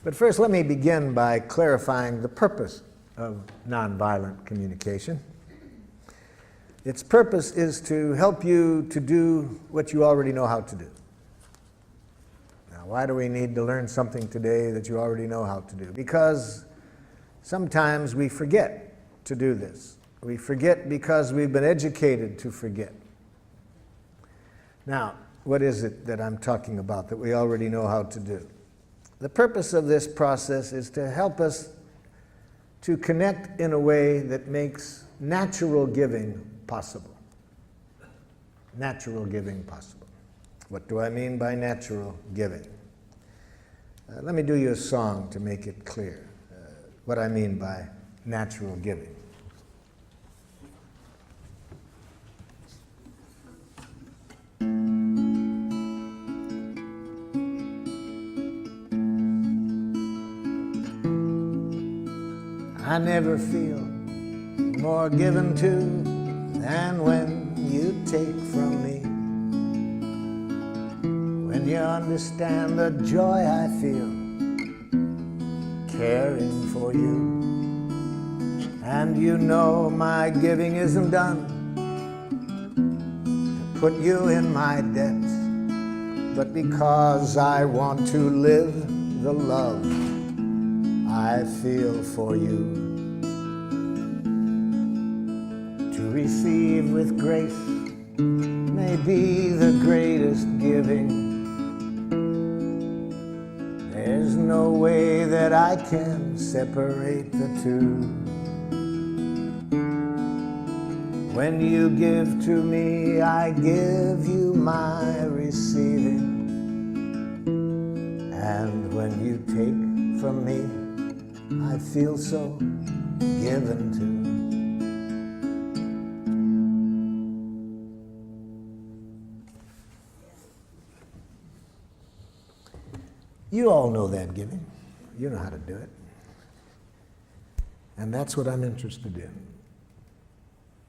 But first, let me begin by clarifying the purpose of nonviolent communication. Its purpose is to help you to do what you already know how to do. Now, why do we need to learn something today that you already know how to do? Because sometimes we forget to do this. We forget because we've been educated to forget. Now, what is it that I'm talking about that we already know how to do? The purpose of this process is to help us to connect in a way that makes natural giving possible. Natural giving possible. What do I mean by natural giving? Let me do you a song to make it clear what I mean by natural giving. I never feel more given to than when you take from me. When you understand the joy I feel caring for you, and you know my giving isn't done to put you in my debt, but because I want to live the love I feel for you. To receive with grace may be the greatest giving. There's no way that I can separate the two. When you give to me, I give you my receiving. And when you take from me, I feel so given to. You all know that giving. You know how to do it. And that's what I'm interested in.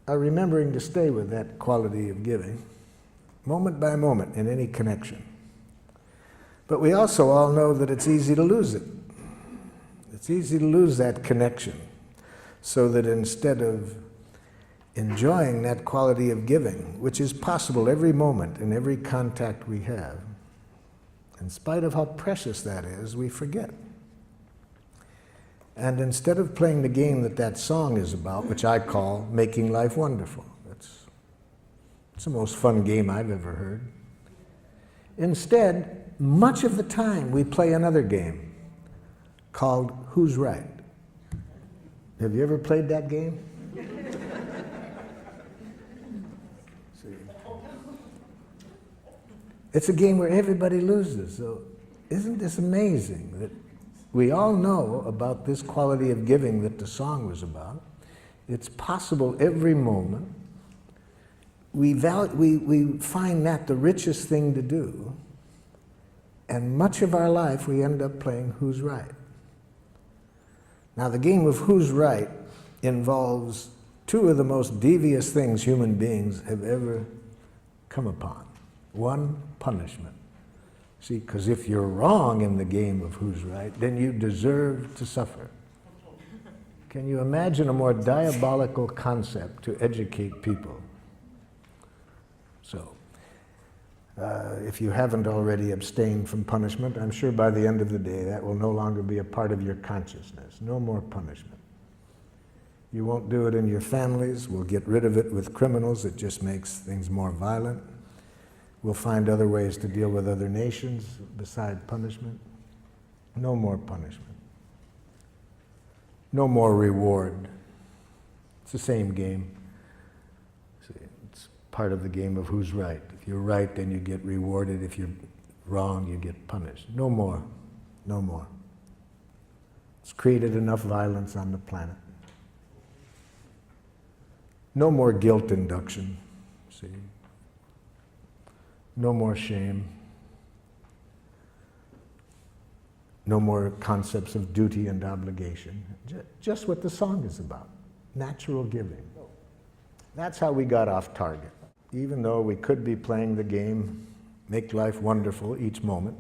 Remembering to stay with that quality of giving, moment by moment in any connection. But we also all know that it's easy to lose it. It's easy to lose that connection, so that instead of enjoying that quality of giving, which is possible every moment in every contact we have, in spite of how precious that is, we forget. And instead of playing the game that that song is about, which I call Making Life Wonderful, it's the most fun game I've ever heard. Instead, much of the time we play another game called Who's Right? Have you ever played that game? It's a game where everybody loses. So isn't this amazing that we all know about this quality of giving that the song was about? It's possible every moment. We find that the richest thing to do, and much of our life we end up playing Who's Right? Now, the game of Who's Right involves two of the most devious things human beings have ever come upon. One, punishment. See, because if you're wrong in the game of Who's Right, then you deserve to suffer. Can you imagine a more diabolical concept to educate people? So, if you haven't already abstained from punishment, I'm sure by the end of the day that will no longer be a part of your consciousness. No more punishment. You won't do it in your families. We'll get rid of it with criminals. It just makes things more violent. We'll find other ways to deal with other nations beside punishment. No more punishment. No more reward. It's the same game. See, it's part of the game of Who's Right. If you're right, then you get rewarded. If you're wrong, you get punished. No more. No more. It's created enough violence on the planet. No more guilt induction. See? No more shame. No more concepts of duty and obligation. Just what the song is about. Natural giving. That's how we got off target. Even though we could be playing the game, make life wonderful each moment,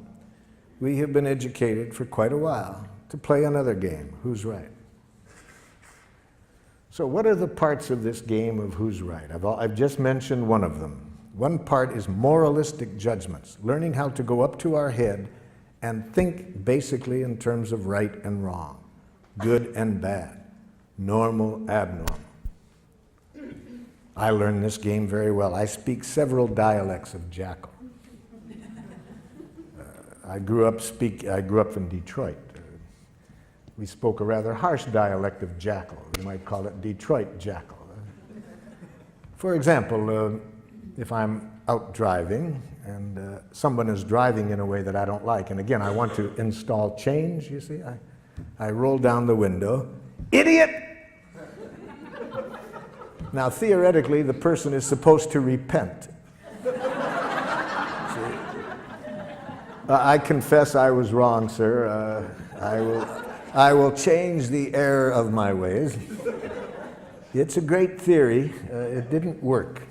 we have been educated for quite a while to play another game, who's right? So what are the parts of this game of who's right? I've just mentioned one of them. One part is moralistic judgments, learning how to go up to our head and think basically in terms of right and wrong, good and bad, normal, abnormal. I learned this game very well. I speak several dialects of Jackal. I grew up in Detroit. We spoke a rather harsh dialect of Jackal. You might call it Detroit Jackal. For example, if I'm out driving and someone is driving in a way that I don't like, and again, I want to install change, you see, I roll down the window, idiot! Now, theoretically, the person is supposed to repent. I confess I was wrong, sir. I will change the error of my ways. It's a great theory. It didn't work.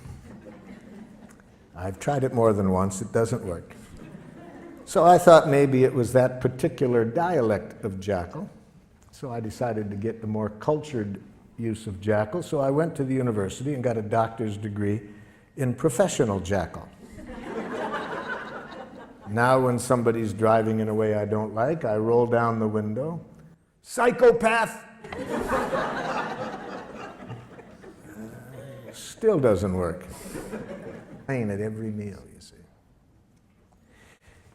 I've tried it more than once. It doesn't work. So I thought maybe it was that particular dialect of Jackal. So I decided to get the more cultured use of Jackal. So I went to the university and got a doctor's degree in professional Jackal. Now when somebody's driving in a way I don't like, I roll down the window. Psychopath! Still doesn't work. Pain at every meal, you see.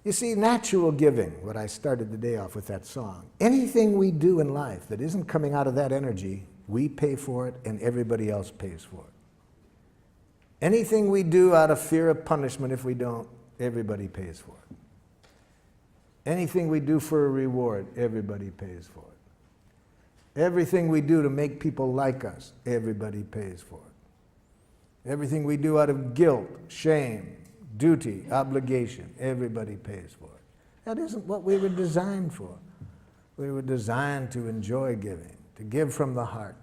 You see, natural giving, what I started the day off with that song, anything we do in life that isn't coming out of that energy, we pay for it and everybody else pays for it. Anything we do out of fear of punishment, if we don't, everybody pays for it. Anything we do for a reward, everybody pays for it. Everything we do to make people like us, everybody pays for it. Everything we do out of guilt, shame, duty, obligation, everybody pays for it. That isn't what we were designed for. We were designed to enjoy giving, to give from the heart,